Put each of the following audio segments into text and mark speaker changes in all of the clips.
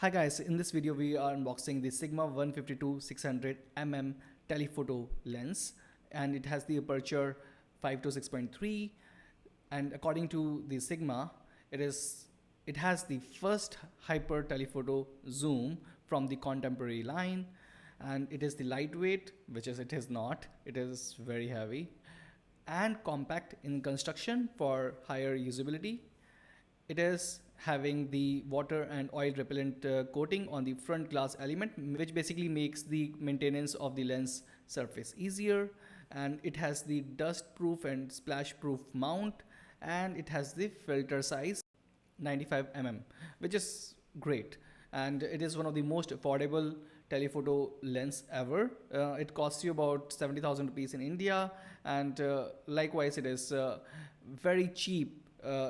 Speaker 1: Hi guys, in this video we are unboxing the Sigma 152-600 telephoto lens, and it has the aperture 5 to 6.3, and according to the Sigma it has the first hyper telephoto zoom from the Contemporary line, and it is the lightweight, which is it is not, it is very heavy, and compact in construction for higher usability. It is having the water and oil repellent coating on the front glass element, which basically makes the maintenance of the lens surface easier. And it has the dust proof and splash proof mount, and it has the filter size 95 which is great. And it is one of the most affordable telephoto lens ever. It costs you about 70,000 rupees in India, and likewise it is very cheap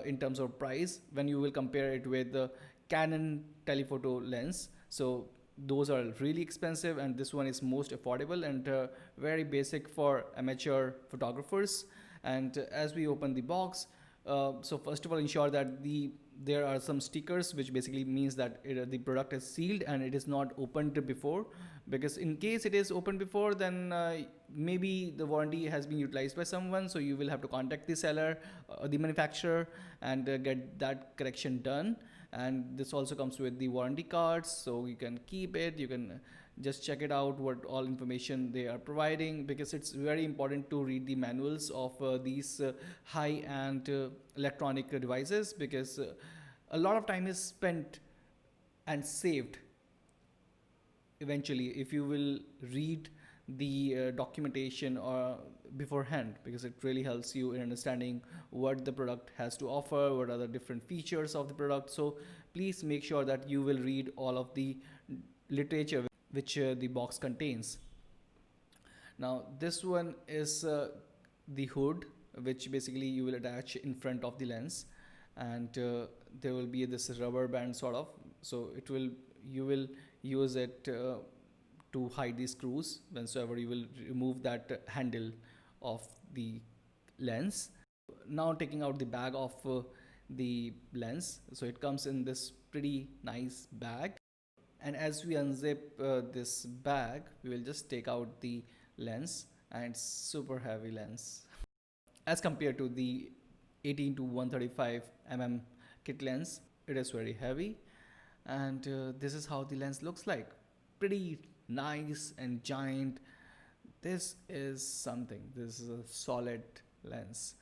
Speaker 1: in terms of price when you will compare it with the Canon telephoto lens. So those are really expensive, and this one is most affordable and very basic for amateur photographers. And as we open the box, so first of all, ensure that there are some stickers, which basically means that the product is sealed and it is not opened before, because in case it is opened before, then maybe the warranty has been utilized by someone, so you will have to contact the seller, the manufacturer, and get that correction done. And this also comes with the warranty cards, so you can keep it, you can just check it out what all information they are providing, because it's very important to read the manuals of these high-end electronic devices, because a lot of time is spent and saved eventually if you will read the documentation or beforehand, because it really helps you in understanding what the product has to offer, what are the different features of the product. So please make sure that you will read all of the literature which the box contains. Now this one is the hood, which basically you will attach in front of the lens, and there will be this rubber band sort of, so you will use it to hide the screws whensoever you will remove that handle of the lens. Now taking out the bag of the lens, so it comes in this pretty nice bag, and as we unzip this bag, we will just take out the lens, and it's super heavy lens as compared to the 18 to 135 kit lens. It is very heavy, and this is how the lens looks like, pretty nice and giant. This is something, this is a solid lens,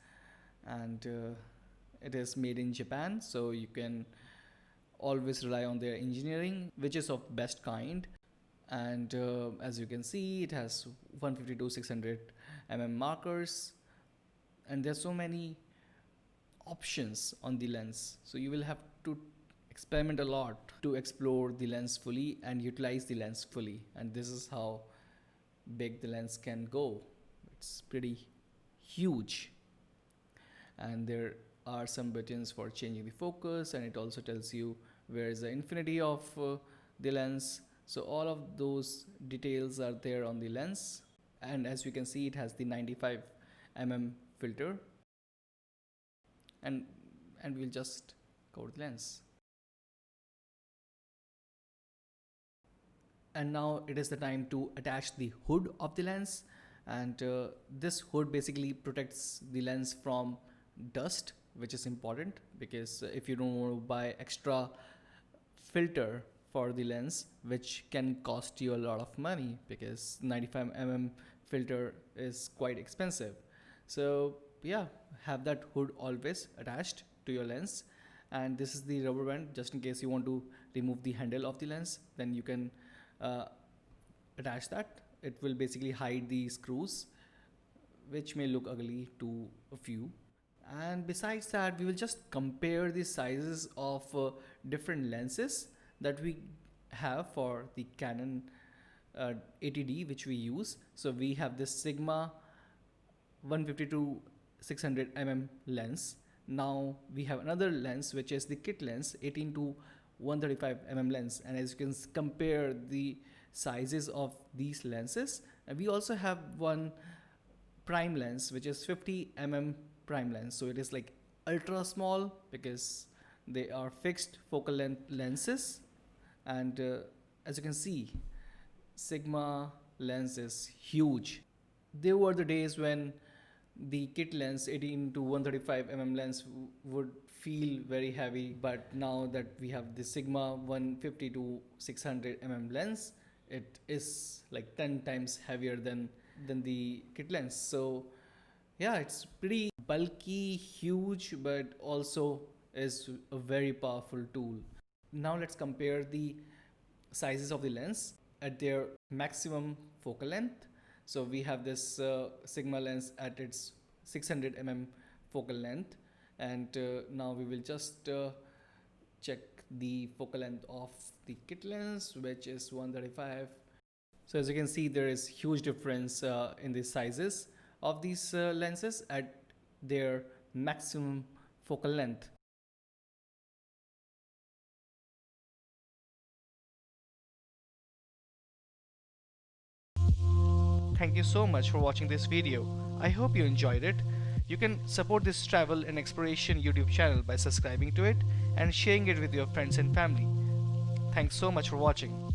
Speaker 1: and it is made in Japan, so you can always rely on their engineering, which is of best kind. And as you can see, it has 152-600 markers, and there's so many options on the lens, so you will have to experiment a lot to explore the lens fully and utilize the lens fully. And this is how big the lens can go. It's pretty huge, and there are some buttons for changing the focus, and it also tells you where is the infinity of the lens. So all of those details are there on the lens, and as you can see, it has the 95 filter, and we'll just cover the lens. And now it is the time to attach the hood of the lens, and this hood basically protects the lens from dust, which is important, because if you don't want to buy extra filter for the lens, which can cost you a lot of money, because 95 filter is quite expensive. So yeah, have that hood always attached to your lens. And this is the rubber band, just in case you want to remove the handle of the lens, then you can attach that. It will basically hide the screws, which may look ugly to a few. And besides that, we will just compare the sizes of different lenses that we have for the Canon 80D, which we use. So we have this Sigma 152-600 lens. Now we have another lens, which is the kit lens, 18 to 135 lens, and as you can compare the sizes of these lenses. And we also have one prime lens, which is 50 prime lens, so it is like ultra small, because they are fixed focal length lenses. And as you can see, Sigma lens is huge. There were the days when the kit lens 18 to 135 lens would feel very heavy, but now that we have the Sigma 150 to 600 lens, it is like 10 times heavier than the kit lens. So yeah, it's pretty bulky, huge, but also is a very powerful tool. Now let's compare the sizes of the lens at their maximum focal length. So we have this Sigma lens at its 600 focal length, and now we will just check the focal length of the kit lens, which is 135. So as you can see, there is huge difference in the sizes of these lenses at their maximum focal length. Thank you so much for watching this video. I hope you enjoyed it. You can support this travel and exploration YouTube channel by subscribing to it and sharing it with your friends and family. Thanks so much for watching.